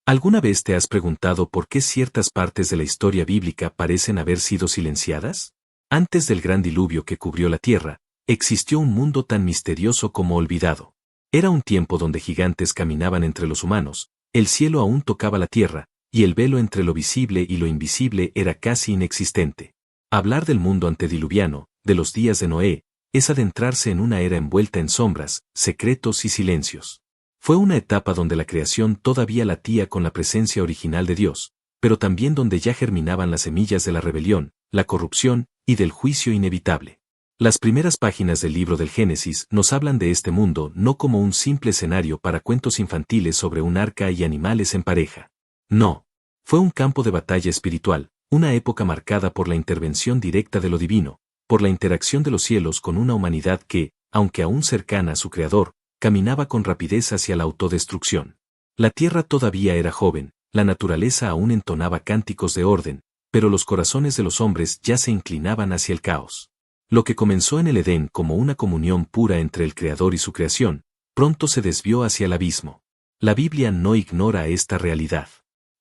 ¿Alguna vez te has preguntado por qué ciertas partes de la historia bíblica parecen haber sido silenciadas? Antes del gran diluvio que cubrió la tierra, existió un mundo tan misterioso como olvidado. Era un tiempo donde gigantes caminaban entre los humanos, el cielo aún tocaba la tierra, y el velo entre lo visible y lo invisible era casi inexistente. Hablar del mundo antediluviano, de los días de Noé, es adentrarse en una era envuelta en sombras, secretos y silencios. Fue una etapa donde la creación todavía latía con la presencia original de Dios, pero también donde ya germinaban las semillas de la rebelión, la corrupción y del juicio inevitable. Las primeras páginas del libro del Génesis nos hablan de este mundo no como un simple escenario para cuentos infantiles sobre un arca y animales en pareja. No. Fue un campo de batalla espiritual, una época marcada por la intervención directa de lo divino, por la interacción de los cielos con una humanidad que, aunque aún cercana a su Creador, caminaba con rapidez hacia la autodestrucción. La tierra todavía era joven, la naturaleza aún entonaba cánticos de orden, pero los corazones de los hombres ya se inclinaban hacia el caos. Lo que comenzó en el Edén como una comunión pura entre el Creador y su creación, pronto se desvió hacia el abismo. La Biblia no ignora esta realidad.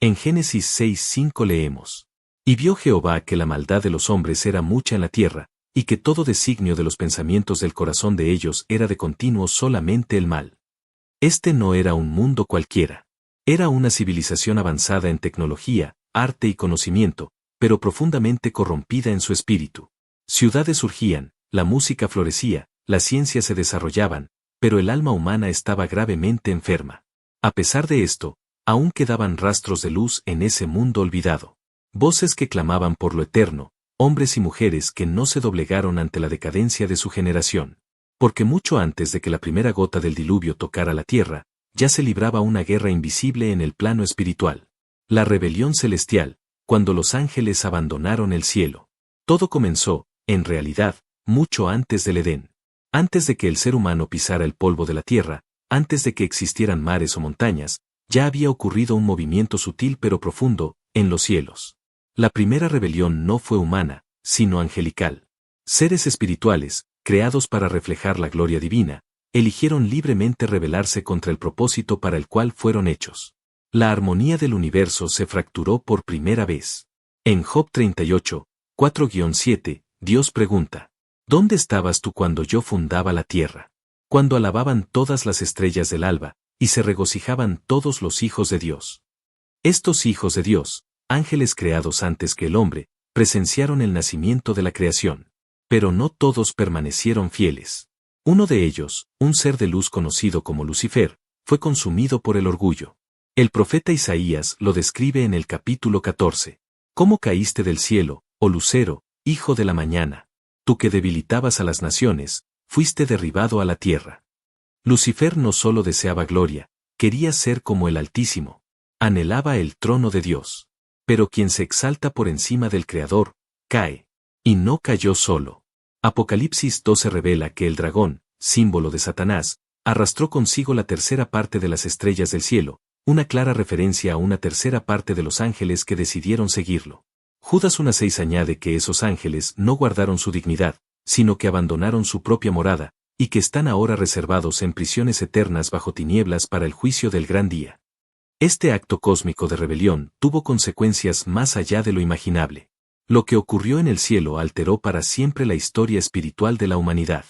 En Génesis 6:5 leemos: «Y vio Jehová que la maldad de los hombres era mucha en la tierra, y que todo designio de los pensamientos del corazón de ellos era de continuo solamente el mal». Este no era un mundo cualquiera. Era una civilización avanzada en tecnología, arte y conocimiento, pero profundamente corrompida en su espíritu. Ciudades surgían, la música florecía, las ciencias se desarrollaban, pero el alma humana estaba gravemente enferma. A pesar de esto, aún quedaban rastros de luz en ese mundo olvidado. Voces que clamaban por lo eterno, hombres y mujeres que no se doblegaron ante la decadencia de su generación. Porque mucho antes de que la primera gota del diluvio tocara la tierra, ya se libraba una guerra invisible en el plano espiritual. La rebelión celestial, cuando los ángeles abandonaron el cielo. Todo comenzó, en realidad, mucho antes del Edén. Antes de que el ser humano pisara el polvo de la tierra, antes de que existieran mares o montañas, ya había ocurrido un movimiento sutil pero profundo, en los cielos. La primera rebelión no fue humana, sino angelical. Seres espirituales, creados para reflejar la gloria divina, eligieron libremente rebelarse contra el propósito para el cual fueron hechos. La armonía del universo se fracturó por primera vez. En Job 38, 4-7, Dios pregunta: ¿Dónde estabas tú cuando yo fundaba la tierra? Cuando alababan todas las estrellas del alba, y se regocijaban todos los hijos de Dios. Estos hijos de Dios, ángeles creados antes que el hombre, presenciaron el nacimiento de la creación. Pero no todos permanecieron fieles. Uno de ellos, un ser de luz conocido como Lucifer, fue consumido por el orgullo. El profeta Isaías lo describe en el capítulo 14. ¿Cómo caíste del cielo, oh lucero, hijo de la mañana? Tú que debilitabas a las naciones, fuiste derribado a la tierra. Lucifer no solo deseaba gloria, quería ser como el Altísimo. Anhelaba el trono de Dios. Pero quien se exalta por encima del Creador, cae. Y no cayó solo. Apocalipsis 12 revela que el dragón, símbolo de Satanás, arrastró consigo la tercera parte de las estrellas del cielo, una clara referencia a una tercera parte de los ángeles que decidieron seguirlo. Judas 1:6 añade que esos ángeles no guardaron su dignidad, sino que abandonaron su propia morada, y que están ahora reservados en prisiones eternas bajo tinieblas para el juicio del gran día. Este acto cósmico de rebelión tuvo consecuencias más allá de lo imaginable. Lo que ocurrió en el cielo alteró para siempre la historia espiritual de la humanidad.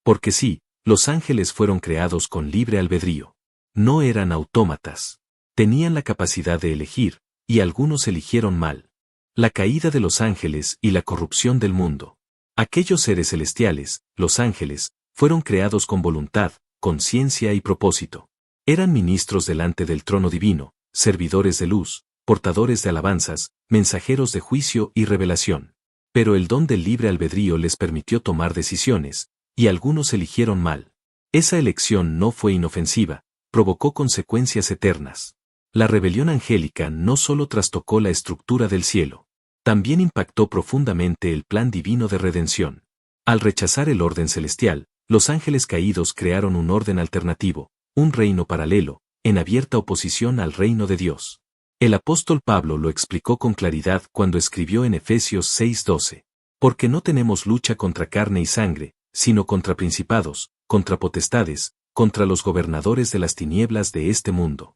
Porque sí, los ángeles fueron creados con libre albedrío. No eran autómatas. Tenían la capacidad de elegir, y algunos eligieron mal. La caída de los ángeles y la corrupción del mundo. Aquellos seres celestiales, los ángeles, fueron creados con voluntad, conciencia y propósito. Eran ministros delante del trono divino, servidores de luz, portadores de alabanzas, mensajeros de juicio y revelación. Pero el don del libre albedrío les permitió tomar decisiones, y algunos eligieron mal. Esa elección no fue inofensiva, provocó consecuencias eternas. La rebelión angélica no solo trastocó la estructura del cielo, también impactó profundamente el plan divino de redención. Al rechazar el orden celestial, los ángeles caídos crearon un orden alternativo, un reino paralelo, en abierta oposición al reino de Dios. El apóstol Pablo lo explicó con claridad cuando escribió en Efesios 6:12. Porque no tenemos lucha contra carne y sangre, sino contra principados, contra potestades, contra los gobernadores de las tinieblas de este mundo.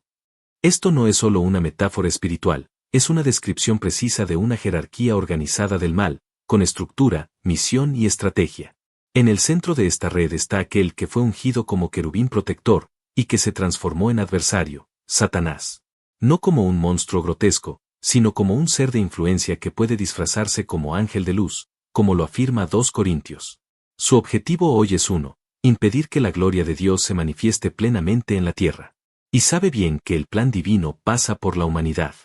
Esto no es solo una metáfora espiritual, es una descripción precisa de una jerarquía organizada del mal, con estructura, misión y estrategia. En el centro de esta red está aquel que fue ungido como querubín protector, y que se transformó en adversario, Satanás. No como un monstruo grotesco, sino como un ser de influencia que puede disfrazarse como ángel de luz, como lo afirma 2 Corintios. Su objetivo hoy es uno: impedir que la gloria de Dios se manifieste plenamente en la tierra. Y sabe bien que el plan divino pasa por la humanidad.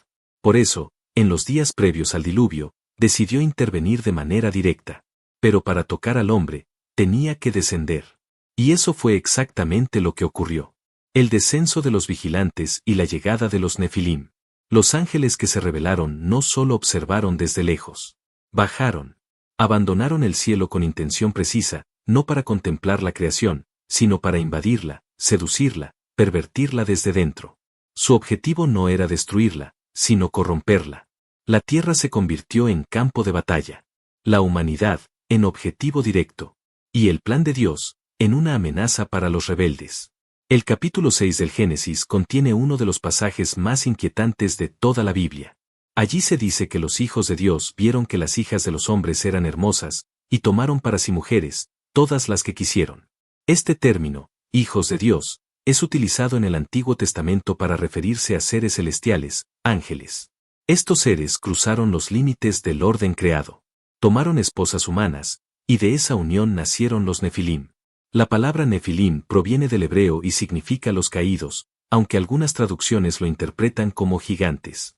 Por eso, en los días previos al diluvio, decidió intervenir de manera directa. Pero para tocar al hombre, tenía que descender. Y eso fue exactamente lo que ocurrió. El descenso de los vigilantes y la llegada de los Nefilim. Los ángeles que se rebelaron no solo observaron desde lejos. Bajaron. Abandonaron el cielo con intención precisa, no para contemplar la creación, sino para invadirla, seducirla, pervertirla desde dentro. Su objetivo no era destruirla, sino corromperla. La tierra se convirtió en campo de batalla. La humanidad, en objetivo directo. Y el plan de Dios, en una amenaza para los rebeldes. El capítulo 6 del Génesis contiene uno de los pasajes más inquietantes de toda la Biblia. Allí se dice que los hijos de Dios vieron que las hijas de los hombres eran hermosas, y tomaron para sí mujeres, todas las que quisieron. Este término, hijos de Dios, es utilizado en el Antiguo Testamento para referirse a seres celestiales, ángeles. Estos seres cruzaron los límites del orden creado. Tomaron esposas humanas, y de esa unión nacieron los Nefilim. La palabra Nefilim proviene del hebreo y significa los caídos, aunque algunas traducciones lo interpretan como gigantes.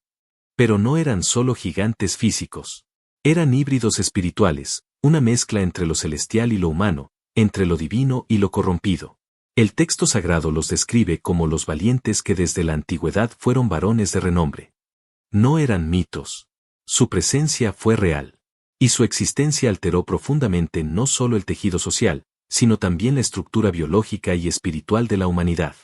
Pero no eran solo gigantes físicos. Eran híbridos espirituales, una mezcla entre lo celestial y lo humano, entre lo divino y lo corrompido. El texto sagrado los describe como los valientes que desde la antigüedad fueron varones de renombre. No eran mitos. Su presencia fue real. Y su existencia alteró profundamente no solo el tejido social, sino también la estructura biológica y espiritual de la humanidad.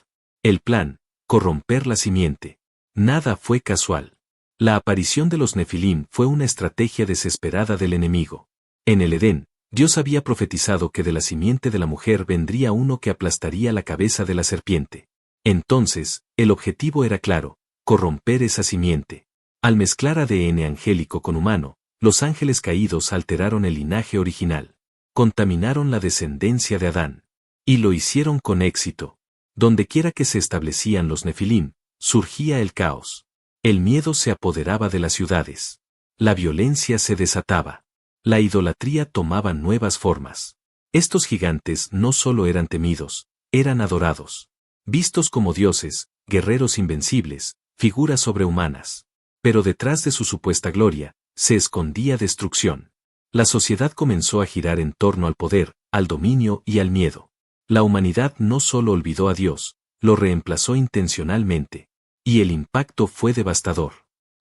El plan: corromper la simiente. Nada fue casual. La aparición de los Nefilim fue una estrategia desesperada del enemigo. En el Edén, Dios había profetizado que de la simiente de la mujer vendría uno que aplastaría la cabeza de la serpiente. Entonces, el objetivo era claro: corromper esa simiente. Al mezclar ADN angélico con humano, los ángeles caídos alteraron el linaje original. Contaminaron la descendencia de Adán. Y lo hicieron con éxito. Dondequiera que se establecían los Nefilim, surgía el caos. El miedo se apoderaba de las ciudades. La violencia se desataba. La idolatría tomaba nuevas formas. Estos gigantes no solo eran temidos, eran adorados. Vistos como dioses, guerreros invencibles, figuras sobrehumanas. Pero detrás de su supuesta gloria, se escondía destrucción. La sociedad comenzó a girar en torno al poder, al dominio y al miedo. La humanidad no solo olvidó a Dios, lo reemplazó intencionalmente. Y el impacto fue devastador.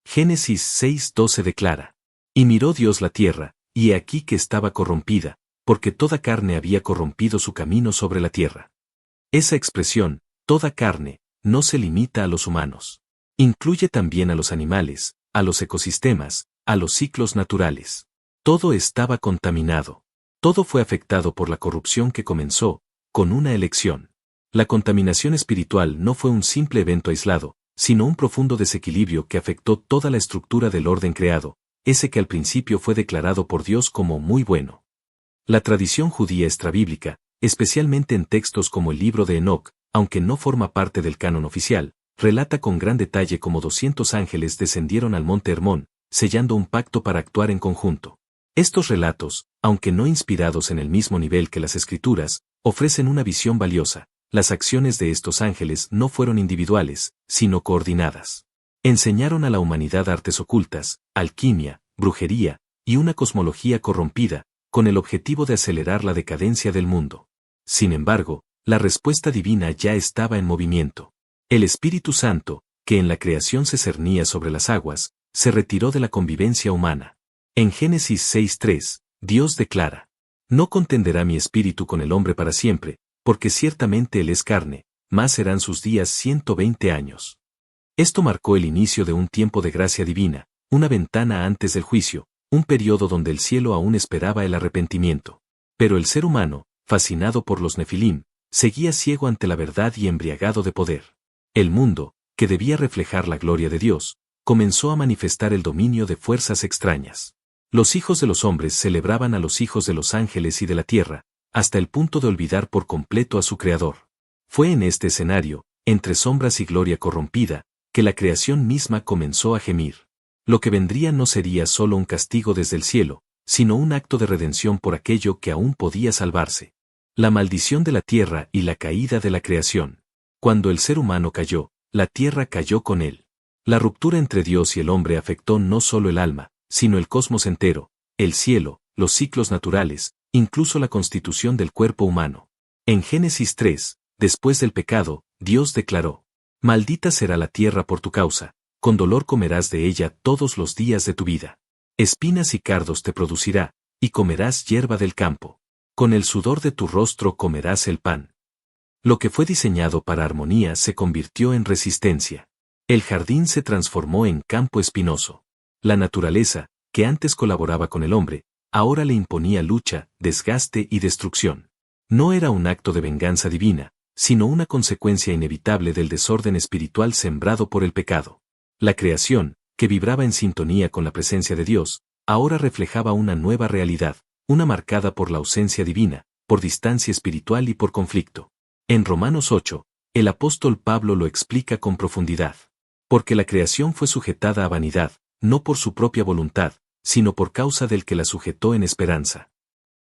Génesis 6:12 declara: Y miró Dios la tierra, y he aquí que estaba corrompida, porque toda carne había corrompido su camino sobre la tierra. Esa expresión, toda carne, no se limita a los humanos. Incluye también a los animales, a los ecosistemas, a los ciclos naturales. Todo estaba contaminado. Todo fue afectado por la corrupción que comenzó, con una elección. La contaminación espiritual no fue un simple evento aislado, sino un profundo desequilibrio que afectó toda la estructura del orden creado, ese que al principio fue declarado por Dios como muy bueno. La tradición judía extrabíblica, especialmente en textos como el libro de Enoc, aunque no forma parte del canon oficial, relata con gran detalle cómo 200 ángeles descendieron al monte Hermón, sellando un pacto para actuar en conjunto. Estos relatos, aunque no inspirados en el mismo nivel que las Escrituras, ofrecen una visión valiosa. Las acciones de estos ángeles no fueron individuales, sino coordinadas. Enseñaron a la humanidad artes ocultas, alquimia, brujería, y una cosmología corrompida, con el objetivo de acelerar la decadencia del mundo. Sin embargo, la respuesta divina ya estaba en movimiento. El Espíritu Santo, que en la creación se cernía sobre las aguas, se retiró de la convivencia humana. En Génesis 6:3, Dios declara: No contenderá mi espíritu con el hombre para siempre, porque ciertamente él es carne, más serán sus días 120 años. Esto marcó el inicio de un tiempo de gracia divina, una ventana antes del juicio, un periodo donde el cielo aún esperaba el arrepentimiento. Pero el ser humano, fascinado por los Nefilim, seguía ciego ante la verdad y embriagado de poder. El mundo, que debía reflejar la gloria de Dios, comenzó a manifestar el dominio de fuerzas extrañas. Los hijos de los hombres celebraban a los hijos de los ángeles y de la tierra, hasta el punto de olvidar por completo a su Creador. Fue en este escenario, entre sombras y gloria corrompida, que la creación misma comenzó a gemir. Lo que vendría no sería solo un castigo desde el cielo, sino un acto de redención por aquello que aún podía salvarse. La maldición de la tierra y la caída de la creación. Cuando el ser humano cayó, la tierra cayó con él. La ruptura entre Dios y el hombre afectó no solo el alma, sino el cosmos entero, el cielo, los ciclos naturales, incluso la constitución del cuerpo humano. En Génesis 3, después del pecado, Dios declaró: «Maldita será la tierra por tu causa, con dolor comerás de ella todos los días de tu vida. Espinas y cardos te producirá, y comerás hierba del campo. Con el sudor de tu rostro comerás el pan». Lo que fue diseñado para armonía se convirtió en resistencia. El jardín se transformó en campo espinoso. La naturaleza, que antes colaboraba con el hombre, ahora le imponía lucha, desgaste y destrucción. No era un acto de venganza divina, sino una consecuencia inevitable del desorden espiritual sembrado por el pecado. La creación, que vibraba en sintonía con la presencia de Dios, ahora reflejaba una nueva realidad, una marcada por la ausencia divina, por distancia espiritual y por conflicto. En Romanos 8, el apóstol Pablo lo explica con profundidad. Porque la creación fue sujetada a vanidad, no por su propia voluntad, sino por causa del que la sujetó en esperanza.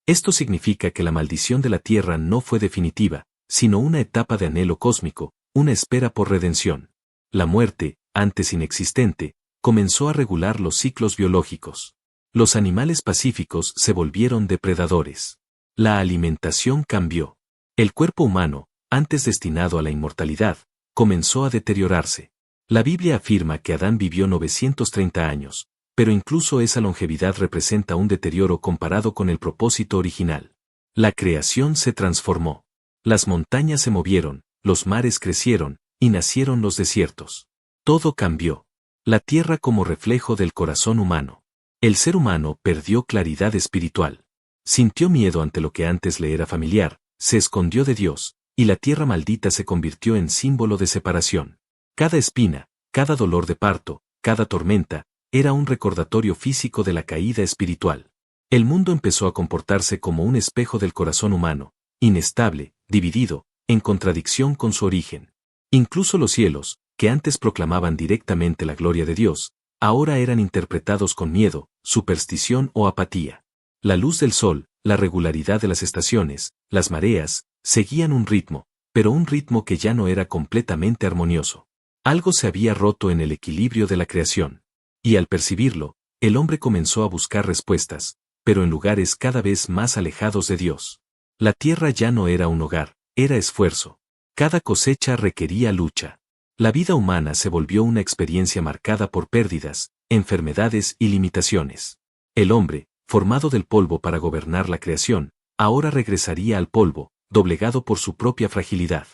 Esto significa que la maldición de la tierra no fue definitiva, sino una etapa de anhelo cósmico, una espera por redención. La muerte, antes inexistente, comenzó a regular los ciclos biológicos. Los animales pacíficos se volvieron depredadores. La alimentación cambió. El cuerpo humano, antes destinado a la inmortalidad, comenzó a deteriorarse. La Biblia afirma que Adán vivió 930 años, pero incluso esa longevidad representa un deterioro comparado con el propósito original. La creación se transformó. Las montañas se movieron, los mares crecieron, y nacieron los desiertos. Todo cambió. La tierra como reflejo del corazón humano. El ser humano perdió claridad espiritual. Sintió miedo ante lo que antes le era familiar, se escondió de Dios, y la tierra maldita se convirtió en símbolo de separación. Cada espina, cada dolor de parto, cada tormenta, era un recordatorio físico de la caída espiritual. El mundo empezó a comportarse como un espejo del corazón humano, inestable, dividido, en contradicción con su origen. Incluso los cielos, que antes proclamaban directamente la gloria de Dios, ahora eran interpretados con miedo, superstición o apatía. La luz del sol, la regularidad de las estaciones, las mareas, seguían un ritmo, pero un ritmo que ya no era completamente armonioso. Algo se había roto en el equilibrio de la creación. Y al percibirlo, el hombre comenzó a buscar respuestas, pero en lugares cada vez más alejados de Dios. La tierra ya no era un hogar, era esfuerzo. Cada cosecha requería lucha. La vida humana se volvió una experiencia marcada por pérdidas, enfermedades y limitaciones. El hombre, formado del polvo para gobernar la creación, ahora regresaría al polvo, doblegado por su propia fragilidad.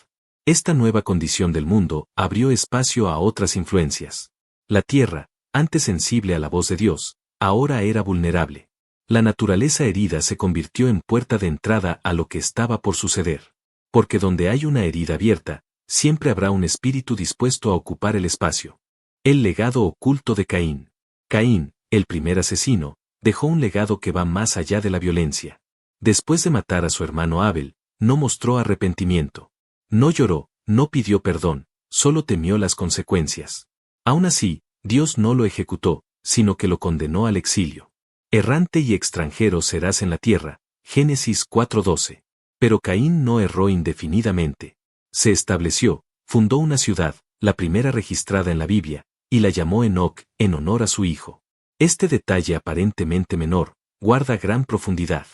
Esta nueva condición del mundo abrió espacio a otras influencias. La tierra, antes sensible a la voz de Dios, ahora era vulnerable. La naturaleza herida se convirtió en puerta de entrada a lo que estaba por suceder. Porque donde hay una herida abierta, siempre habrá un espíritu dispuesto a ocupar el espacio. El legado oculto de Caín. Caín, el primer asesino, dejó un legado que va más allá de la violencia. Después de matar a su hermano Abel, no mostró arrepentimiento. No lloró, no pidió perdón, solo temió las consecuencias. Aún así, Dios no lo ejecutó, sino que lo condenó al exilio. Errante y extranjero serás en la tierra, Génesis 4:12. Pero Caín no erró indefinidamente. Se estableció, fundó una ciudad, la primera registrada en la Biblia, y la llamó Enoc, en honor a su hijo. Este detalle aparentemente menor, guarda gran profundidad.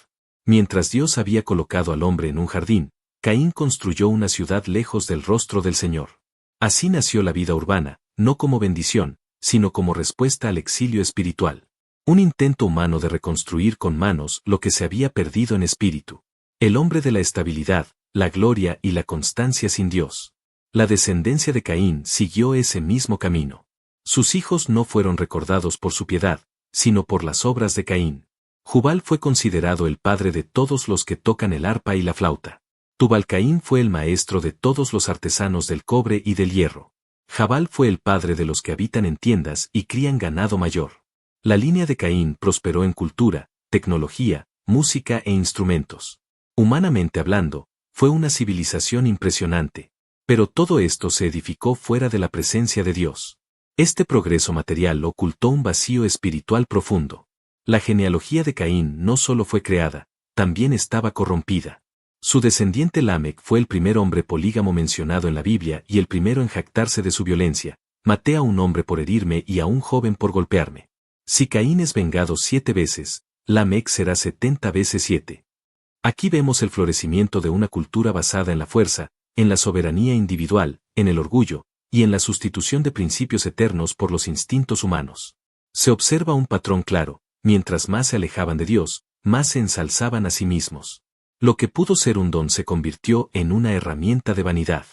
Mientras Dios había colocado al hombre en un jardín, Caín construyó una ciudad lejos del rostro del Señor. Así nació la vida urbana, no como bendición, sino como respuesta al exilio espiritual. Un intento humano de reconstruir con manos lo que se había perdido en espíritu. El hombre de la estabilidad, la gloria y la constancia sin Dios. La descendencia de Caín siguió ese mismo camino. Sus hijos no fueron recordados por su piedad, sino por las obras de Caín. Jubal fue considerado el padre de todos los que tocan el arpa y la flauta. Tubal-Caín fue el maestro de todos los artesanos del cobre y del hierro. Jabal fue el padre de los que habitan en tiendas y crían ganado mayor. La línea de Caín prosperó en cultura, tecnología, música e instrumentos. Humanamente hablando, fue una civilización impresionante. Pero todo esto se edificó fuera de la presencia de Dios. Este progreso material ocultó un vacío espiritual profundo. La genealogía de Caín no solo fue creada, también estaba corrompida. Su descendiente Lamec fue el primer hombre polígamo mencionado en la Biblia y el primero en jactarse de su violencia. Maté a un hombre por herirme y a un joven por golpearme. Si Caín es vengado 7 veces, Lamec será 70 veces 7. Aquí vemos el florecimiento de una cultura basada en la fuerza, en la soberanía individual, en el orgullo, y en la sustitución de principios eternos por los instintos humanos. Se observa un patrón claro: mientras más se alejaban de Dios, más se ensalzaban a sí mismos. Lo que pudo ser un don se convirtió en una herramienta de vanidad.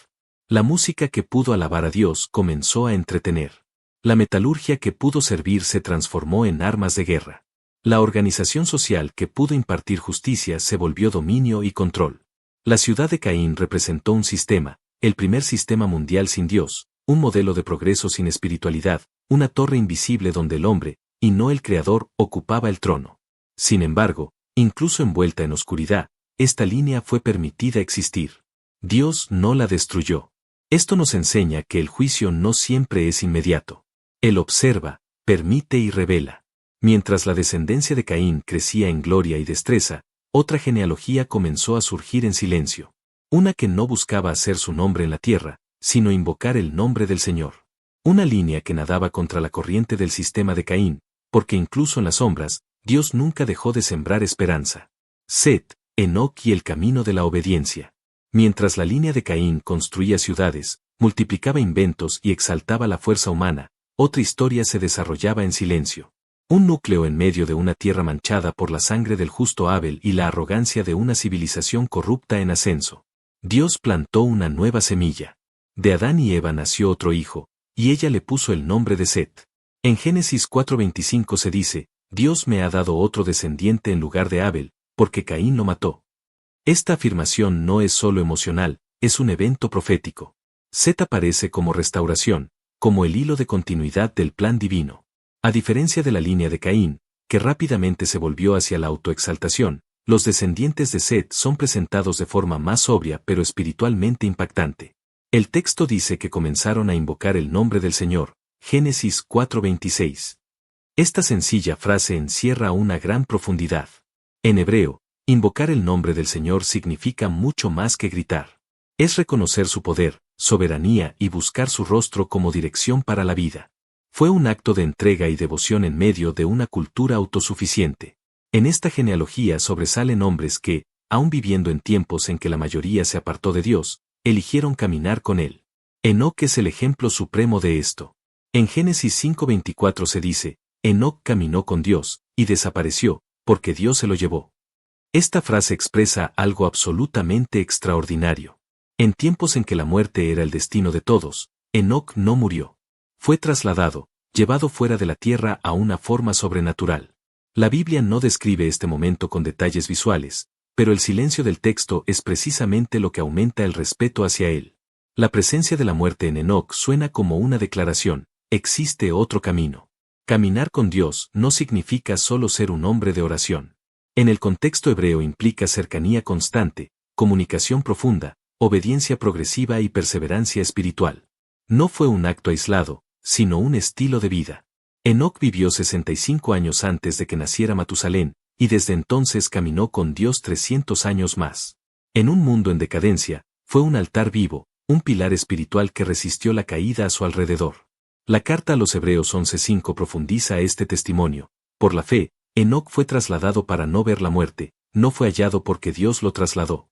La música que pudo alabar a Dios comenzó a entretener. La metalurgia que pudo servir se transformó en armas de guerra. La organización social que pudo impartir justicia se volvió dominio y control. La ciudad de Caín representó un sistema, el primer sistema mundial sin Dios, un modelo de progreso sin espiritualidad, una torre invisible donde el hombre, y no el Creador, ocupaba el trono. Sin embargo, incluso envuelta en oscuridad, esta línea fue permitida existir. Dios no la destruyó. Esto nos enseña que el juicio no siempre es inmediato. Él observa, permite y revela. Mientras la descendencia de Caín crecía en gloria y destreza, otra genealogía comenzó a surgir en silencio. Una que no buscaba hacer su nombre en la tierra, sino invocar el nombre del Señor. Una línea que nadaba contra la corriente del sistema de Caín, porque incluso en las sombras, Dios nunca dejó de sembrar esperanza. Set, Enoc y el camino de la obediencia. Mientras la línea de Caín construía ciudades, multiplicaba inventos y exaltaba la fuerza humana, otra historia se desarrollaba en silencio. Un núcleo en medio de una tierra manchada por la sangre del justo Abel y la arrogancia de una civilización corrupta en ascenso. Dios plantó una nueva semilla. De Adán y Eva nació otro hijo, y ella le puso el nombre de Set. En Génesis 4:25 se dice: Dios me ha dado otro descendiente en lugar de Abel, porque Caín lo mató. Esta afirmación no es solo emocional, es un evento profético. Set aparece como restauración, como el hilo de continuidad del plan divino. A diferencia de la línea de Caín, que rápidamente se volvió hacia la autoexaltación, los descendientes de Set son presentados de forma más sobria pero espiritualmente impactante. El texto dice que comenzaron a invocar el nombre del Señor, Génesis 4:26. Esta sencilla frase encierra una gran profundidad. En hebreo, invocar el nombre del Señor significa mucho más que gritar. Es reconocer su poder, soberanía y buscar su rostro como dirección para la vida. Fue un acto de entrega y devoción en medio de una cultura autosuficiente. En esta genealogía sobresalen hombres que, aun viviendo en tiempos en que la mayoría se apartó de Dios, eligieron caminar con Él. Enoc es el ejemplo supremo de esto. En Génesis 5:24 se dice: Enoc caminó con Dios, y desapareció, porque Dios se lo llevó. Esta frase expresa algo absolutamente extraordinario. En tiempos en que la muerte era el destino de todos, Enoc no murió. Fue trasladado, llevado fuera de la tierra a una forma sobrenatural. La Biblia no describe este momento con detalles visuales, pero el silencio del texto es precisamente lo que aumenta el respeto hacia él. La presencia de la muerte en Enoc suena como una declaración: existe otro camino. Caminar con Dios no significa solo ser un hombre de oración. En el contexto hebreo implica cercanía constante, comunicación profunda, obediencia progresiva y perseverancia espiritual. No fue un acto aislado, sino un estilo de vida. Enoc vivió 65 años antes de que naciera Matusalén, y desde entonces caminó con Dios 300 años más. En un mundo en decadencia, fue un altar vivo, un pilar espiritual que resistió la caída a su alrededor. La carta a los Hebreos 11:5 profundiza este testimonio. Por la fe, Enoc fue trasladado para no ver la muerte, no fue hallado porque Dios lo trasladó.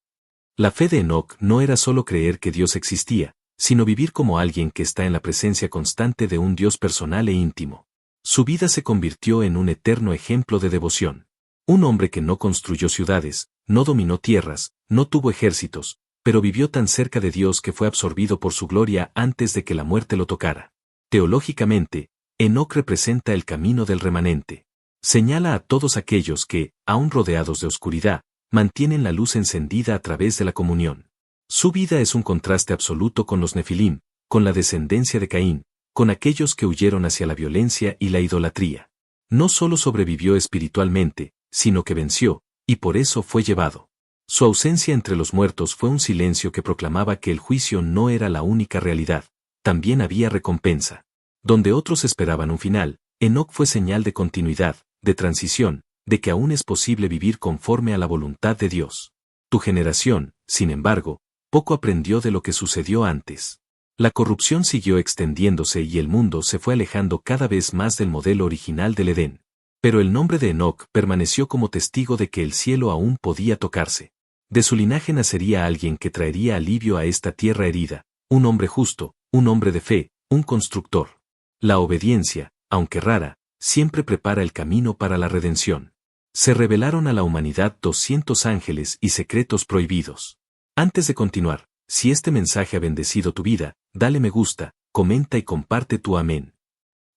La fe de Enoc no era solo creer que Dios existía, sino vivir como alguien que está en la presencia constante de un Dios personal e íntimo. Su vida se convirtió en un eterno ejemplo de devoción. Un hombre que no construyó ciudades, no dominó tierras, no tuvo ejércitos, pero vivió tan cerca de Dios que fue absorbido por su gloria antes de que la muerte lo tocara. Teológicamente, Enoc representa el camino del remanente. Señala a todos aquellos que, aun rodeados de oscuridad, mantienen la luz encendida a través de la comunión. Su vida es un contraste absoluto con los Nefilim, con la descendencia de Caín, con aquellos que huyeron hacia la violencia y la idolatría. No solo sobrevivió espiritualmente, sino que venció, y por eso fue llevado. Su ausencia entre los muertos fue un silencio que proclamaba que el juicio no era la única realidad, también había recompensa. Donde otros esperaban un final, Enoc fue señal de continuidad, de transición, de que aún es posible vivir conforme a la voluntad de Dios. Tu generación, sin embargo, poco aprendió de lo que sucedió antes. La corrupción siguió extendiéndose y el mundo se fue alejando cada vez más del modelo original del Edén. Pero el nombre de Enoc permaneció como testigo de que el cielo aún podía tocarse. De su linaje nacería alguien que traería alivio a esta tierra herida, un hombre justo, un hombre de fe, un constructor. La obediencia, aunque rara, siempre prepara el camino para la redención. Se revelaron a la humanidad 200 ángeles y secretos prohibidos. Antes de continuar, si este mensaje ha bendecido tu vida, dale me gusta, comenta y comparte tu amén.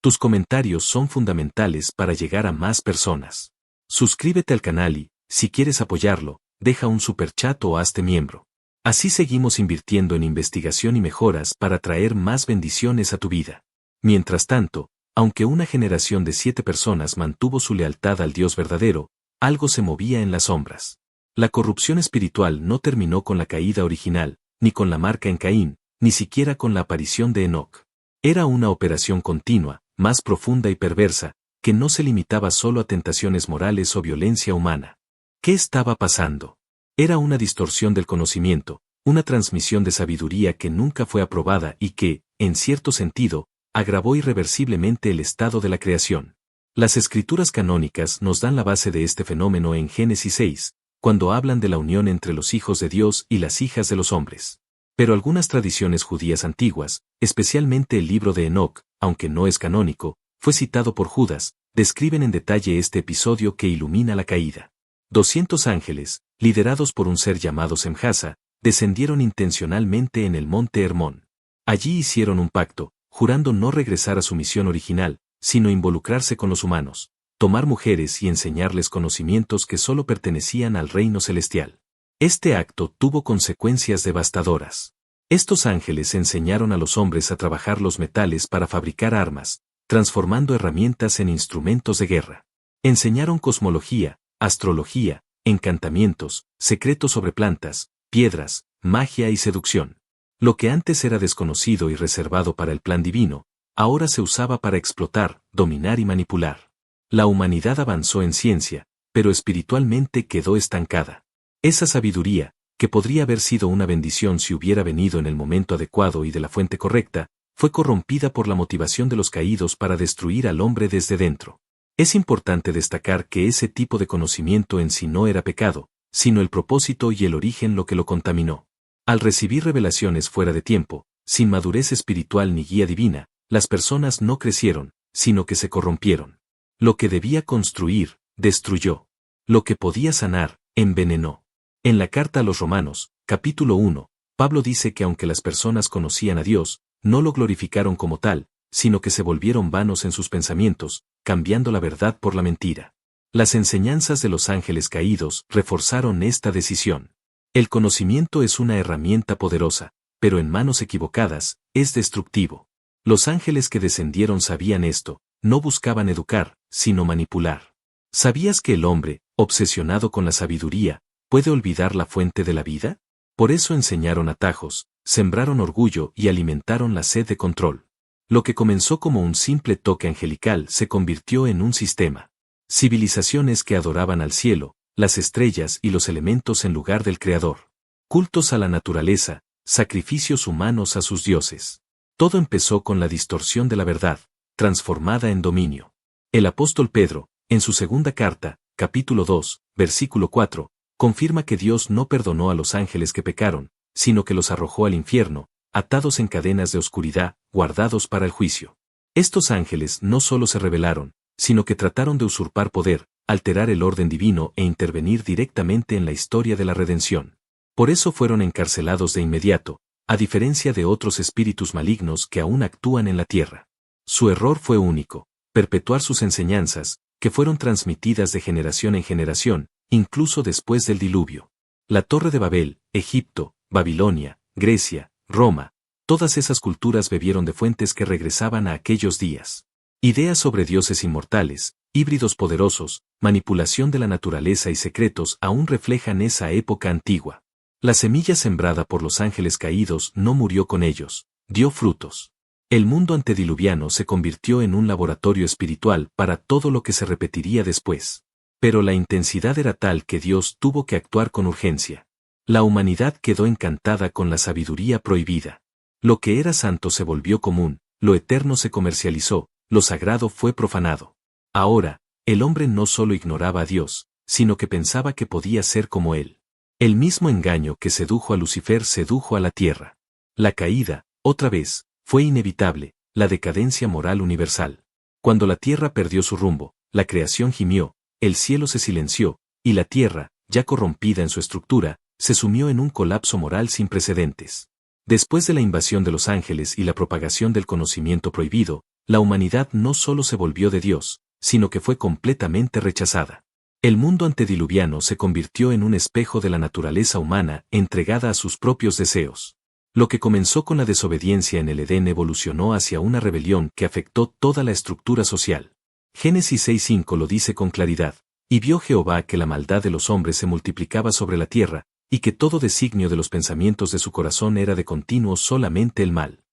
Tus comentarios son fundamentales para llegar a más personas. Suscríbete al canal y, si quieres apoyarlo, deja un superchat o hazte miembro. Así seguimos invirtiendo en investigación y mejoras para traer más bendiciones a tu vida. Mientras tanto, aunque una generación de 7 personas mantuvo su lealtad al Dios verdadero, algo se movía en las sombras. La corrupción espiritual no terminó con la caída original, ni con la marca en Caín, ni siquiera con la aparición de Enoc. Era una operación continua, más profunda y perversa, que no se limitaba solo a tentaciones morales o violencia humana. ¿Qué estaba pasando? Era una distorsión del conocimiento, una transmisión de sabiduría que nunca fue aprobada y que, en cierto sentido, agravó irreversiblemente el estado de la creación. Las escrituras canónicas nos dan la base de este fenómeno en Génesis 6, cuando hablan de la unión entre los hijos de Dios y las hijas de los hombres. Pero algunas tradiciones judías antiguas, especialmente el libro de Enoc, aunque no es canónico, fue citado por Judas, describen en detalle este episodio que ilumina la caída. 200 ángeles, liderados por un ser llamado Semjasa, descendieron intencionalmente en el monte Hermón. Allí hicieron un pacto, jurando no regresar a su misión original, sino involucrarse con los humanos, tomar mujeres y enseñarles conocimientos que solo pertenecían al reino celestial. Este acto tuvo consecuencias devastadoras. Estos ángeles enseñaron a los hombres a trabajar los metales para fabricar armas, transformando herramientas en instrumentos de guerra. Enseñaron cosmología, astrología, encantamientos, secretos sobre plantas, piedras, magia y seducción. Lo que antes era desconocido y reservado para el plan divino, ahora se usaba para explotar, dominar y manipular. La humanidad avanzó en ciencia, pero espiritualmente quedó estancada. Esa sabiduría, que podría haber sido una bendición si hubiera venido en el momento adecuado y de la fuente correcta, fue corrompida por la motivación de los caídos para destruir al hombre desde dentro. Es importante destacar que ese tipo de conocimiento en sí no era pecado, sino el propósito y el origen lo que lo contaminó. Al recibir revelaciones fuera de tiempo, sin madurez espiritual ni guía divina, las personas no crecieron, sino que se corrompieron. Lo que debía construir, destruyó. Lo que podía sanar, envenenó. En la carta a los Romanos, capítulo 1, Pablo dice que aunque las personas conocían a Dios, no lo glorificaron como tal, sino que se volvieron vanos en sus pensamientos, cambiando la verdad por la mentira. Las enseñanzas de los ángeles caídos reforzaron esta decisión. El conocimiento es una herramienta poderosa, pero en manos equivocadas, es destructivo. Los ángeles que descendieron sabían esto, no buscaban educar, sino manipular. ¿Sabías que el hombre, obsesionado con la sabiduría, puede olvidar la fuente de la vida? Por eso enseñaron atajos, sembraron orgullo y alimentaron la sed de control. Lo que comenzó como un simple toque angelical se convirtió en un sistema. Civilizaciones que adoraban al cielo, las estrellas y los elementos en lugar del Creador. Cultos a la naturaleza, sacrificios humanos a sus dioses. Todo empezó con la distorsión de la verdad, transformada en dominio. El apóstol Pedro, en su segunda carta, capítulo 2, versículo 4, confirma que Dios no perdonó a los ángeles que pecaron, sino que los arrojó al infierno, atados en cadenas de oscuridad, guardados para el juicio. Estos ángeles no solo se rebelaron, sino que trataron de usurpar poder, alterar el orden divino e intervenir directamente en la historia de la redención. Por eso fueron encarcelados de inmediato, a diferencia de otros espíritus malignos que aún actúan en la tierra. Su error fue único, perpetuar sus enseñanzas, que fueron transmitidas de generación en generación, incluso después del diluvio. La Torre de Babel, Egipto, Babilonia, Grecia, Roma, Todas esas culturas bebieron de fuentes que regresaban a aquellos días. Ideas sobre dioses inmortales, híbridos poderosos, manipulación de la naturaleza y secretos aún reflejan esa época antigua. La semilla sembrada por los ángeles caídos no murió con ellos, dio frutos. El mundo antediluviano se convirtió en un laboratorio espiritual para todo lo que se repetiría después. Pero la intensidad era tal que Dios tuvo que actuar con urgencia. La humanidad quedó encantada con la sabiduría prohibida. Lo que era santo se volvió común, lo eterno se comercializó, lo sagrado fue profanado. Ahora, el hombre no solo ignoraba a Dios, sino que pensaba que podía ser como él. El mismo engaño que sedujo a Lucifer sedujo a la tierra. La caída, otra vez, fue inevitable, la decadencia moral universal. Cuando la tierra perdió su rumbo, la creación gimió, el cielo se silenció, y la tierra, ya corrompida en su estructura, se sumió en un colapso moral sin precedentes. Después de la invasión de los ángeles y la propagación del conocimiento prohibido, la humanidad no solo se volvió de Dios, sino que fue completamente rechazada. El mundo antediluviano se convirtió en un espejo de la naturaleza humana entregada a sus propios deseos. Lo que comenzó con la desobediencia en el Edén evolucionó hacia una rebelión que afectó toda la estructura social. Génesis 6:5 lo dice con claridad, y vio Jehová que la maldad de los hombres se multiplicaba sobre la tierra, y que todo designio de los pensamientos de su corazón era de continuo solamente el mal.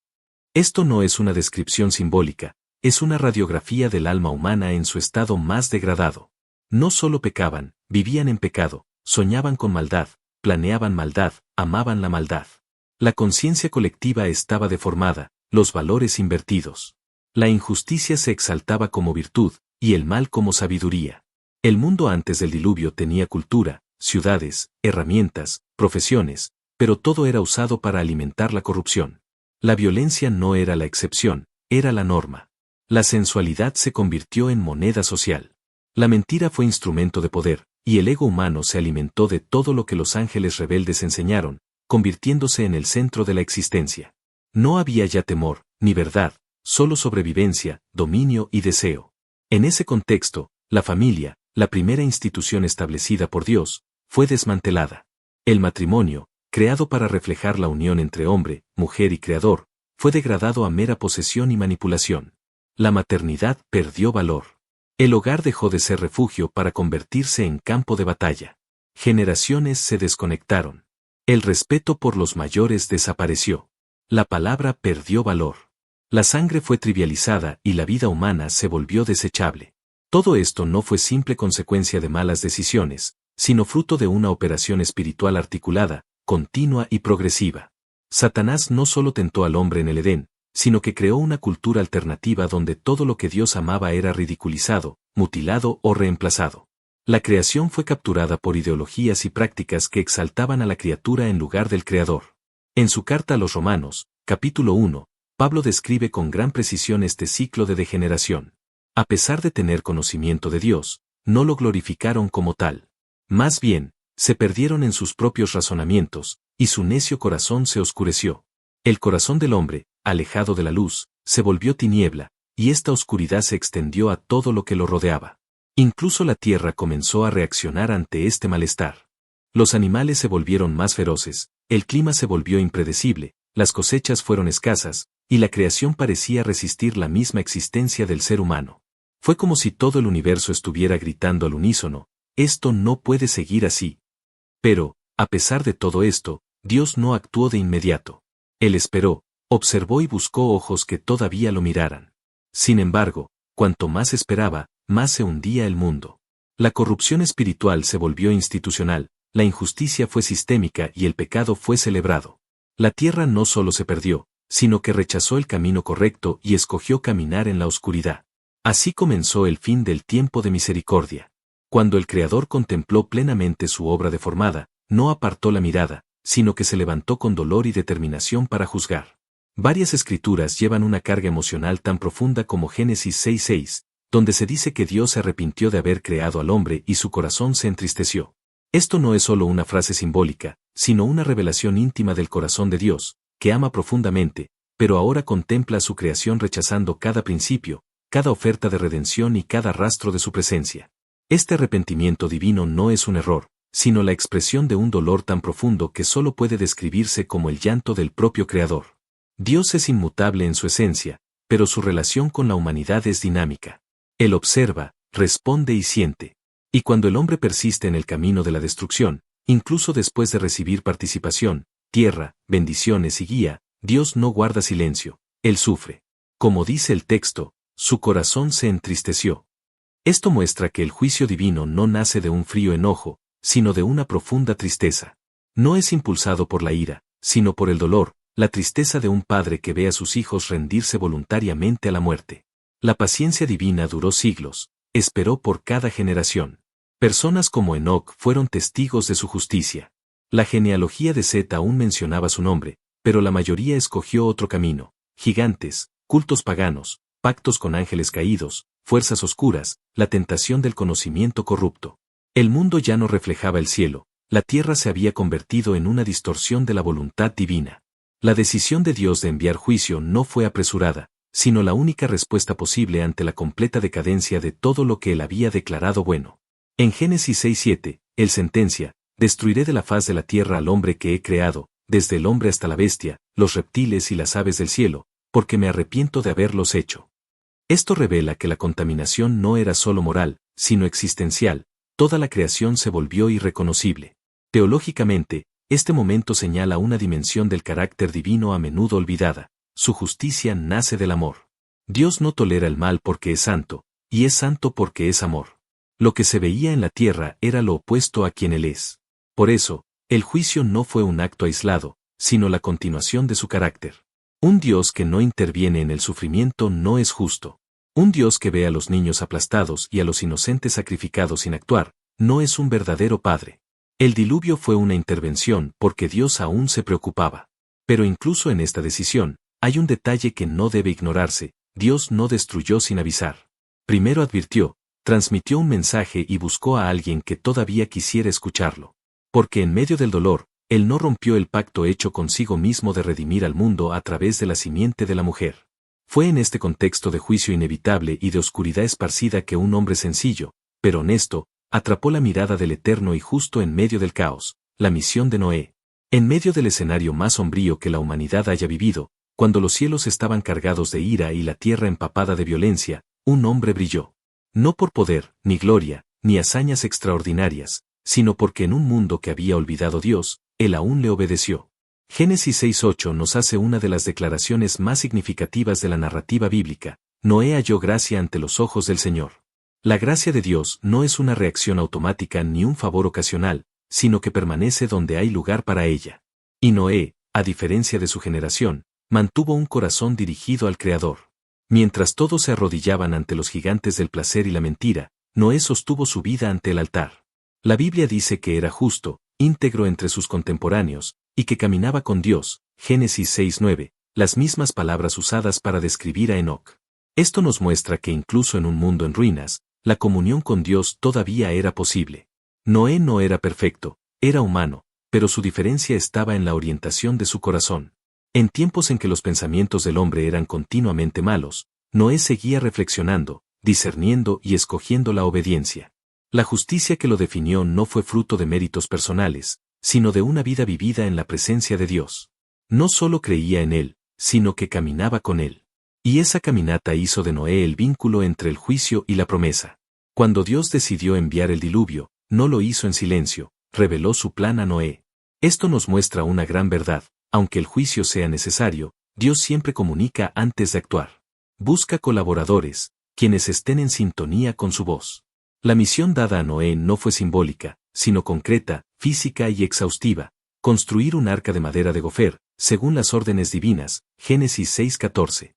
Esto no es una descripción simbólica, es una radiografía del alma humana en su estado más degradado. No solo pecaban, vivían en pecado, soñaban con maldad, planeaban maldad, amaban la maldad. La conciencia colectiva estaba deformada, los valores invertidos. La injusticia se exaltaba como virtud, y el mal como sabiduría. El mundo antes del diluvio tenía cultura, ciudades, herramientas, profesiones, pero todo era usado para alimentar la corrupción. La violencia no era la excepción, era la norma. La sensualidad se convirtió en moneda social. La mentira fue instrumento de poder, y el ego humano se alimentó de todo lo que los ángeles rebeldes enseñaron, convirtiéndose en el centro de la existencia. No había ya temor, ni verdad, solo sobrevivencia, dominio y deseo. En ese contexto, la familia, la primera institución establecida por Dios, fue desmantelada. El matrimonio, creado para reflejar la unión entre hombre, mujer y creador, fue degradado a mera posesión y manipulación. La maternidad perdió valor. El hogar dejó de ser refugio para convertirse en campo de batalla. Generaciones se desconectaron. El respeto por los mayores desapareció. La palabra perdió valor. La sangre fue trivializada y la vida humana se volvió desechable. Todo esto no fue simple consecuencia de malas decisiones, sino fruto de una operación espiritual articulada, continua y progresiva. Satanás no solo tentó al hombre en el Edén, sino que creó una cultura alternativa donde todo lo que Dios amaba era ridiculizado, mutilado o reemplazado. La creación fue capturada por ideologías y prácticas que exaltaban a la criatura en lugar del Creador. En su carta a los Romanos, capítulo 1, Pablo describe con gran precisión este ciclo de degeneración. A pesar de tener conocimiento de Dios, no lo glorificaron como tal. Más bien, se perdieron en sus propios razonamientos, y su necio corazón se oscureció. El corazón del hombre, alejado de la luz, se volvió tiniebla, y esta oscuridad se extendió a todo lo que lo rodeaba. Incluso la tierra comenzó a reaccionar ante este malestar. Los animales se volvieron más feroces, el clima se volvió impredecible, las cosechas fueron escasas, y la creación parecía resistir la misma existencia del ser humano. Fue como si todo el universo estuviera gritando al unísono, esto no puede seguir así. Pero, a pesar de todo esto, Dios no actuó de inmediato. Él esperó, observó y buscó ojos que todavía lo miraran. Sin embargo, cuanto más esperaba, más se hundía el mundo. La corrupción espiritual se volvió institucional, la injusticia fue sistémica y el pecado fue celebrado. La tierra no solo se perdió, sino que rechazó el camino correcto y escogió caminar en la oscuridad. Así comenzó el fin del tiempo de misericordia. Cuando el Creador contempló plenamente su obra deformada, no apartó la mirada, sino que se levantó con dolor y determinación para juzgar. Varias escrituras llevan una carga emocional tan profunda como Génesis 6:6, donde se dice que Dios se arrepintió de haber creado al hombre y su corazón se entristeció. Esto no es solo una frase simbólica, sino una revelación íntima del corazón de Dios, que ama profundamente, pero ahora contempla su creación rechazando cada principio, cada oferta de redención y cada rastro de su presencia. Este arrepentimiento divino no es un error, sino la expresión de un dolor tan profundo que solo puede describirse como el llanto del propio Creador. Dios es inmutable en su esencia, pero su relación con la humanidad es dinámica. Él observa, responde y siente. Y cuando el hombre persiste en el camino de la destrucción, incluso después de recibir participación, tierra, bendiciones y guía, Dios no guarda silencio, Él sufre. Como dice el texto, su corazón se entristeció. Esto muestra que el juicio divino no nace de un frío enojo, sino de una profunda tristeza. No es impulsado por la ira, sino por el dolor, la tristeza de un padre que ve a sus hijos rendirse voluntariamente a la muerte. La paciencia divina duró siglos, esperó por cada generación. Personas como Enoc fueron testigos de su justicia. La genealogía de Set aún mencionaba su nombre, pero la mayoría escogió otro camino: gigantes, cultos paganos, pactos con ángeles caídos, fuerzas oscuras, la tentación del conocimiento corrupto. El mundo ya no reflejaba el cielo, la tierra se había convertido en una distorsión de la voluntad divina. La decisión de Dios de enviar juicio no fue apresurada, sino la única respuesta posible ante la completa decadencia de todo lo que Él había declarado bueno. En Génesis 6:7, Él sentencia: destruiré de la faz de la tierra al hombre que he creado, desde el hombre hasta la bestia, los reptiles y las aves del cielo, porque me arrepiento de haberlos hecho. Esto revela que la contaminación no era solo moral, sino existencial. Toda la creación se volvió irreconocible. Teológicamente, este momento señala una dimensión del carácter divino a menudo olvidada: su justicia nace del amor. Dios no tolera el mal porque es santo, y es santo porque es amor. Lo que se veía en la tierra era lo opuesto a quien Él es. Por eso, el juicio no fue un acto aislado, sino la continuación de su carácter. Un Dios que no interviene en el sufrimiento no es justo. Un Dios que ve a los niños aplastados y a los inocentes sacrificados sin actuar, no es un verdadero Padre. El diluvio fue una intervención porque Dios aún se preocupaba. Pero incluso en esta decisión, hay un detalle que no debe ignorarse: Dios no destruyó sin avisar. Primero advirtió, transmitió un mensaje y buscó a alguien que todavía quisiera escucharlo. Porque en medio del dolor, Él no rompió el pacto hecho consigo mismo de redimir al mundo a través de la simiente de la mujer. Fue en este contexto de juicio inevitable y de oscuridad esparcida que un hombre sencillo, pero honesto, atrapó la mirada del Eterno y justo en medio del caos, la misión de Noé. En medio del escenario más sombrío que la humanidad haya vivido, cuando los cielos estaban cargados de ira y la tierra empapada de violencia, un hombre brilló. No por poder, ni gloria, ni hazañas extraordinarias, sino porque en un mundo que había olvidado Dios, Él aún le obedeció. Génesis 6:8 nos hace una de las declaraciones más significativas de la narrativa bíblica: Noé halló gracia ante los ojos del Señor. La gracia de Dios no es una reacción automática ni un favor ocasional, sino que permanece donde hay lugar para ella. Y Noé, a diferencia de su generación, mantuvo un corazón dirigido al Creador. Mientras todos se arrodillaban ante los gigantes del placer y la mentira, Noé sostuvo su vida ante el altar. La Biblia dice que era justo, íntegro entre sus contemporáneos, y que caminaba con Dios. Génesis 6:9, las mismas palabras usadas para describir a Enoc. Esto nos muestra que incluso en un mundo en ruinas, la comunión con Dios todavía era posible. Noé no era perfecto, era humano, pero su diferencia estaba en la orientación de su corazón. En tiempos en que los pensamientos del hombre eran continuamente malos, Noé seguía reflexionando, discerniendo y escogiendo la obediencia. La justicia que lo definió no fue fruto de méritos personales, sino de una vida vivida en la presencia de Dios. No solo creía en Él, sino que caminaba con Él. Y esa caminata hizo de Noé el vínculo entre el juicio y la promesa. Cuando Dios decidió enviar el diluvio, no lo hizo en silencio, reveló su plan a Noé. Esto nos muestra una gran verdad: aunque el juicio sea necesario, Dios siempre comunica antes de actuar. Busca colaboradores, quienes estén en sintonía con su voz. La misión dada a Noé no fue simbólica, sino concreta, física y exhaustiva: construir un arca de madera de gofer, según las órdenes divinas. Génesis 6:14.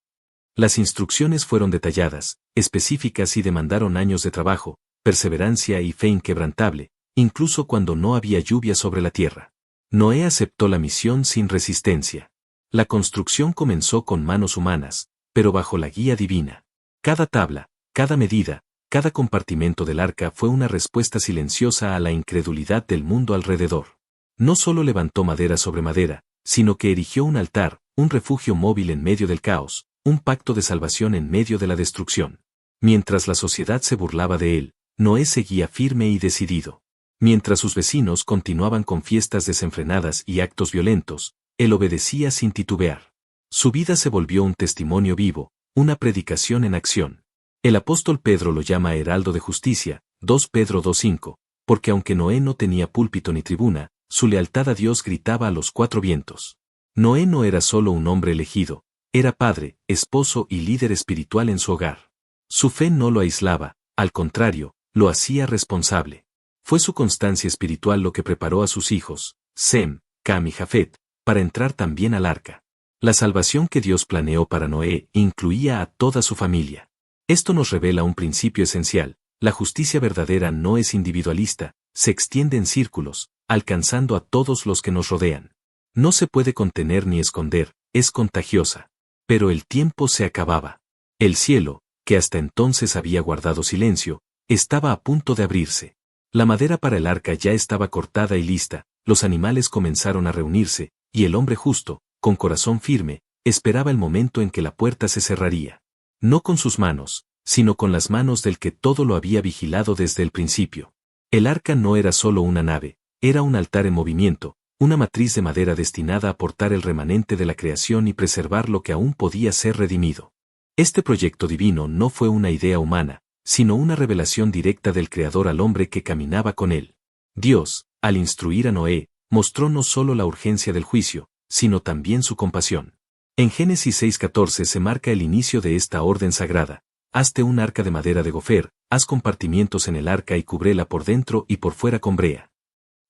Las instrucciones fueron detalladas, específicas y demandaron años de trabajo, perseverancia y fe inquebrantable, incluso cuando no había lluvia sobre la tierra. Noé aceptó la misión sin resistencia. La construcción comenzó con manos humanas, pero bajo la guía divina. Cada tabla, cada medida, cada compartimento del arca fue una respuesta silenciosa a la incredulidad del mundo alrededor. No solo levantó madera sobre madera, sino que erigió un altar, un refugio móvil en medio del caos, un pacto de salvación en medio de la destrucción. Mientras la sociedad se burlaba de él, Noé seguía firme y decidido. Mientras sus vecinos continuaban con fiestas desenfrenadas y actos violentos, él obedecía sin titubear. Su vida se volvió un testimonio vivo, una predicación en acción. El apóstol Pedro lo llama heraldo de justicia, 2 Pedro 2:5, porque aunque Noé no tenía púlpito ni tribuna, su lealtad a Dios gritaba a los cuatro vientos. Noé no era solo un hombre elegido, era padre, esposo y líder espiritual en su hogar. Su fe no lo aislaba, al contrario, lo hacía responsable. Fue su constancia espiritual lo que preparó a sus hijos, Sem, Cam y Jafet, para entrar también al arca. La salvación que Dios planeó para Noé incluía a toda su familia. Esto nos revela un principio esencial: la justicia verdadera no es individualista, se extiende en círculos, alcanzando a todos los que nos rodean. No se puede contener ni esconder, es contagiosa. Pero el tiempo se acababa. El cielo, que hasta entonces había guardado silencio, estaba a punto de abrirse. La madera para el arca ya estaba cortada y lista, los animales comenzaron a reunirse, y el hombre justo, con corazón firme, esperaba el momento en que la puerta se cerraría. No con sus manos, sino con las manos del que todo lo había vigilado desde el principio. El arca no era solo una nave, era un altar en movimiento, una matriz de madera destinada a portar el remanente de la creación y preservar lo que aún podía ser redimido. Este proyecto divino no fue una idea humana, sino una revelación directa del Creador al hombre que caminaba con él. Dios, al instruir a Noé, mostró no solo la urgencia del juicio, sino también su compasión. En Génesis 6:14 se marca el inicio de esta orden sagrada: hazte un arca de madera de gofer, haz compartimientos en el arca y cúbrela por dentro y por fuera con brea.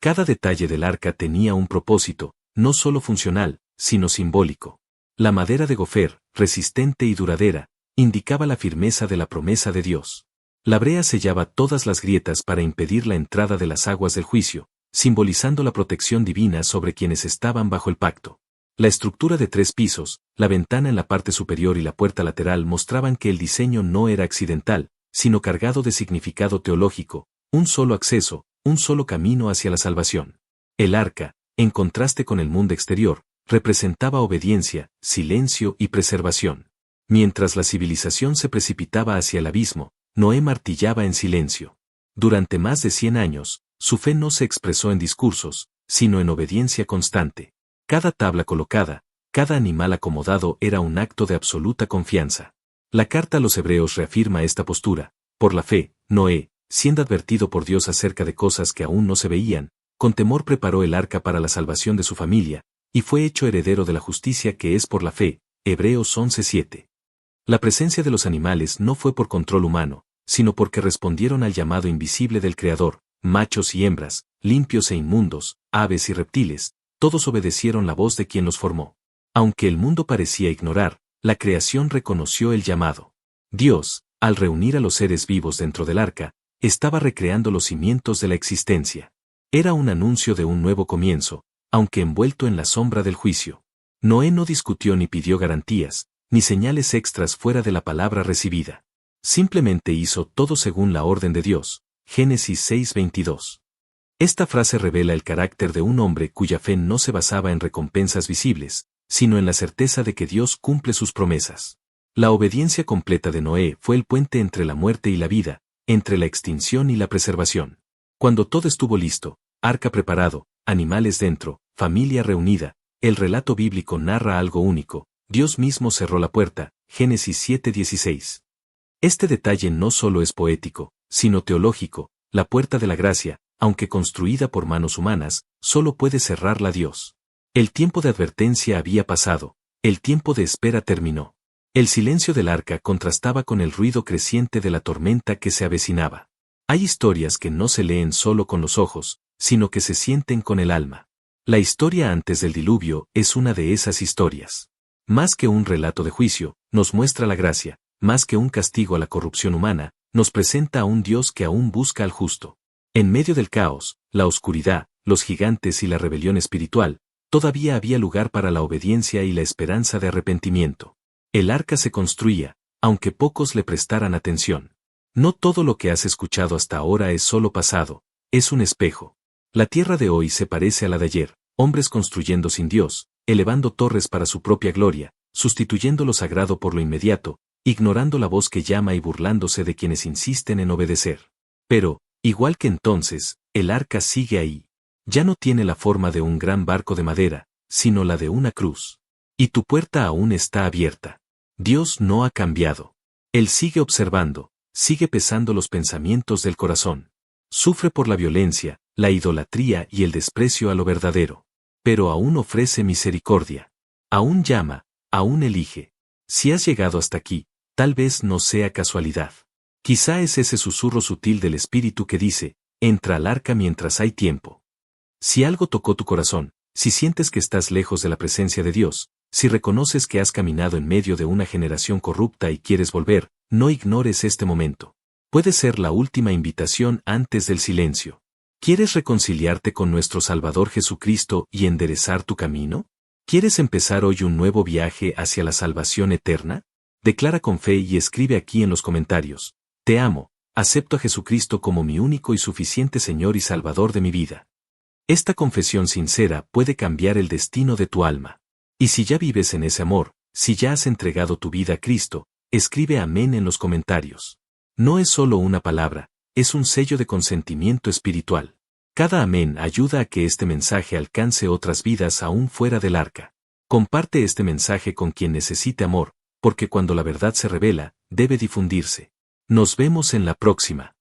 Cada detalle del arca tenía un propósito, no solo funcional, sino simbólico. La madera de gofer, resistente y duradera, indicaba la firmeza de la promesa de Dios. La brea sellaba todas las grietas para impedir la entrada de las aguas del juicio, simbolizando la protección divina sobre quienes estaban bajo el pacto. La estructura de 3 pisos, la ventana en la parte superior y la puerta lateral mostraban que el diseño no era accidental, sino cargado de significado teológico: un solo acceso, un solo camino hacia la salvación. El arca, en contraste con el mundo exterior, representaba obediencia, silencio y preservación. Mientras la civilización se precipitaba hacia el abismo, Noé martillaba en silencio. Durante más de 100 años, su fe no se expresó en discursos, sino en obediencia constante. Cada tabla colocada, cada animal acomodado era un acto de absoluta confianza. La carta a los Hebreos reafirma esta postura: por la fe, Noé, siendo advertido por Dios acerca de cosas que aún no se veían, con temor preparó el arca para la salvación de su familia, y fue hecho heredero de la justicia que es por la fe. Hebreos 11:7. La presencia de los animales no fue por control humano, sino porque respondieron al llamado invisible del Creador: machos y hembras, limpios e inmundos, aves y reptiles, todos obedecieron la voz de quien los formó. Aunque el mundo parecía ignorar, la creación reconoció el llamado. Dios, al reunir a los seres vivos dentro del arca, estaba recreando los cimientos de la existencia. Era un anuncio de un nuevo comienzo, aunque envuelto en la sombra del juicio. Noé no discutió ni pidió garantías, ni señales extras fuera de la palabra recibida. Simplemente hizo todo según la orden de Dios. Génesis 6:22. Esta frase revela el carácter de un hombre cuya fe no se basaba en recompensas visibles, sino en la certeza de que Dios cumple sus promesas. La obediencia completa de Noé fue el puente entre la muerte y la vida, entre la extinción y la preservación. Cuando todo estuvo listo, arca preparado, animales dentro, familia reunida, el relato bíblico narra algo único: Dios mismo cerró la puerta. Génesis 7:16. Este detalle no solo es poético, sino teológico: la puerta de la gracia, aunque construida por manos humanas, solo puede cerrarla Dios. El tiempo de advertencia había pasado, el tiempo de espera terminó. El silencio del arca contrastaba con el ruido creciente de la tormenta que se avecinaba. Hay historias que no se leen solo con los ojos, sino que se sienten con el alma. La historia antes del diluvio es una de esas historias. Más que un relato de juicio, nos muestra la gracia; más que un castigo a la corrupción humana, nos presenta a un Dios que aún busca al justo. En medio del caos, la oscuridad, los gigantes y la rebelión espiritual, todavía había lugar para la obediencia y la esperanza de arrepentimiento. El arca se construía, aunque pocos le prestaran atención. No todo lo que has escuchado hasta ahora es solo pasado, es un espejo. La tierra de hoy se parece a la de ayer: hombres construyendo sin Dios, elevando torres para su propia gloria, sustituyendo lo sagrado por lo inmediato, ignorando la voz que llama y burlándose de quienes insisten en obedecer. Pero, igual que entonces, el arca sigue ahí. Ya no tiene la forma de un gran barco de madera, sino la de una cruz. Y tu puerta aún está abierta. Dios no ha cambiado. Él sigue observando, sigue pesando los pensamientos del corazón. Sufre por la violencia, la idolatría y el desprecio a lo verdadero. Pero aún ofrece misericordia. Aún llama, aún elige. Si has llegado hasta aquí, tal vez no sea casualidad. Quizá es ese susurro sutil del Espíritu que dice, entra al arca mientras hay tiempo. Si algo tocó tu corazón, si sientes que estás lejos de la presencia de Dios, si reconoces que has caminado en medio de una generación corrupta y quieres volver, no ignores este momento. Puede ser la última invitación antes del silencio. ¿Quieres reconciliarte con nuestro Salvador Jesucristo y enderezar tu camino? ¿Quieres empezar hoy un nuevo viaje hacia la salvación eterna? Declara con fe y escribe aquí en los comentarios. Te amo, acepto a Jesucristo como mi único y suficiente Señor y Salvador de mi vida. Esta confesión sincera puede cambiar el destino de tu alma. Y si ya vives en ese amor, si ya has entregado tu vida a Cristo, escribe amén en los comentarios. No es solo una palabra, es un sello de consentimiento espiritual. Cada amén ayuda a que este mensaje alcance otras vidas aún fuera del arca. Comparte este mensaje con quien necesite amor, porque cuando la verdad se revela, debe difundirse. Nos vemos en la próxima.